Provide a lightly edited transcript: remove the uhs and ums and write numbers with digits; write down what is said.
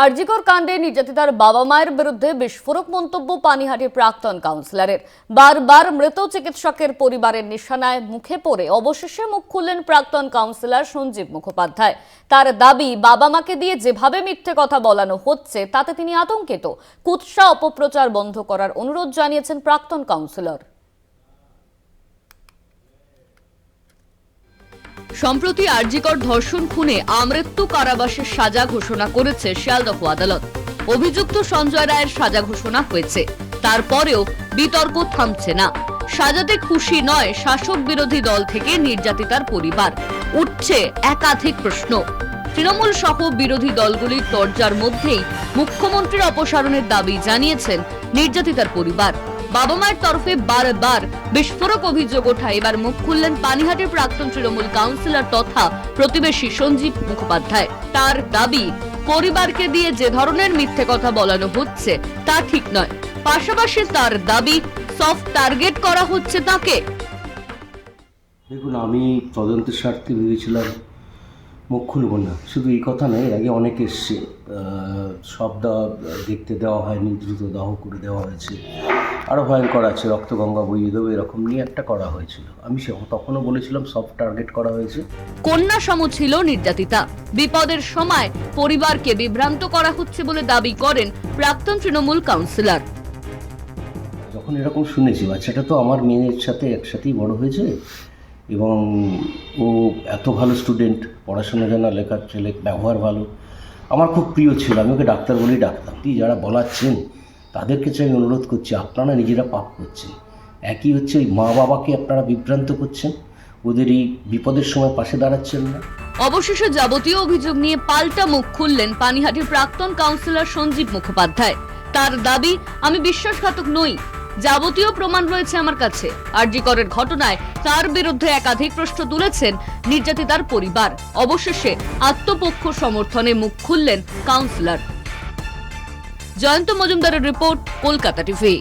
আরজিকর কাণ্ডে নির্যাতিতার বাবা মায়ের বিরুদ্ধে বিস্ফোরক মন্তব্য পানিহাটির প্রাক্তন কাউন্সিলরের। বারবার মৃত চিকিৎসকের পরিবারের নিশানায় মুখে পড়ে অবশেষে মুখ খুললেন প্রাক্তন কাউন্সিলর সঞ্জীব মুখোপাধ্যায়। তার দাবি, বাবা মাকে দিয়ে যেভাবে মিথ্যে কথা বলানো হচ্ছে তাতে তিনি আতঙ্কিত। কুৎসা অপপ্রচার বন্ধ করার অনুরোধ জানিয়েছেন প্রাক্তন কাউন্সিলর। সম্প্রতি আরজিকর ধর্ষণ খুনে আমৃত্যু কারাবাসের সাজা ঘোষণা করেছে শিয়ালদহ আদালত। অভিযুক্ত সঞ্জয় রায়ের সাজা ঘোষণা হয়েছে, তারপরেও বিতর্ক থামছে না। সাজাতে খুশি নয় শাসক বিরোধী দল থেকে নির্যাতিতার পরিবার। উঠছে একাধিক প্রশ্ন। তৃণমূল সহ বিরোধী দলগুলির তরজার মধ্যেই মুখ্যমন্ত্রীর অপসারণের দাবি জানিয়েছেন নির্যাতিতার পরিবার। বাবা মায়ের তরফে বারবার বিস্ফোরক অভিযোগ ওঠায় এবার মুখ খুললেন পানিহাটির প্রাক্তন তৃণমূল কাউন্সিলর তথা প্রতিবেশী সঞ্জীব মুখোপাধ্যায়। তার দাবি, পরিবারকে দিয়ে যে ধরনের মিথ্যে কথা বলানো হচ্ছে তা ঠিক নয়। পাশাপাশি তার দাবি, সফট টার্গেট করা হচ্ছে তাকে। দেখুন, আমি তদন্তের স্বার্থে ভেবেছিলাম মুখ খুলব না। শুধু এই কথা নয়, আগে অনেক এসছে, সব দেখতে দেওয়া হয়নি, দ্রুত দাহ করে দেওয়া হয়েছে, আরও ভয়ঙ্কর আছে, রক্তগঙ্গা বইয়ে দেবো, এরকম নিয়ে একটা করা হয়েছিল। আমি তখনও বলেছিলাম সফট টার্গেট করা হয়েছে। কন্যা সম ছিল নির্যাতিতা। বিপদের সময় পরিবারকে বিভ্রান্ত করা হচ্ছে বলে দাবি করেন প্রাক্তন তৃণমূল কাউন্সিলর। যখন এরকম শুনেছি, বাচ্চাটা তো আমার মেয়ের সাথে একসাথেই বড় হয়েছে এবং ও এত ভালো স্টুডেন্ট, পড়াশোনা জানা, লেখার ছেলে, ব্যবহার ভালো, আমার খুব প্রিয় ছিল। আমি ওকে ডাক্তার বলেই ডাকতাম। যারা বলাচ্ছেন তাদেরকে চাই অনুরোধ করছি, আপনারা নিজেরা পাপ করছেন। একই হচ্ছে, ওই মা বাবাকে আপনারা বিভ্রান্ত করছেন, ওদের এই বিপদের সময় পাশে দাঁড়াচ্ছেন না। অবশেষে যাবতীয় অভিযোগ নিয়ে পাল্টা মুখ খুললেন পানিহাটির প্রাক্তন কাউন্সিলর সঞ্জীব মুখোপাধ্যায়। তার দাবি, আমি বিশ্বাসঘাতক নই, যাবতীয় প্রমাণ রয়েছে আমার কাছে। আরজিকরের ঘটনায় তার বিরুদ্ধে একাধিক প্রশ্ন তুলেছেন নির্যাতিতার পরিবার। অবশেষে আত্মপক্ষ সমর্থনে মুখ খুললেন কাউন্সিলর। জয়ন্ত মজুমদারের রিপোর্ট, কলকাতা টিভি।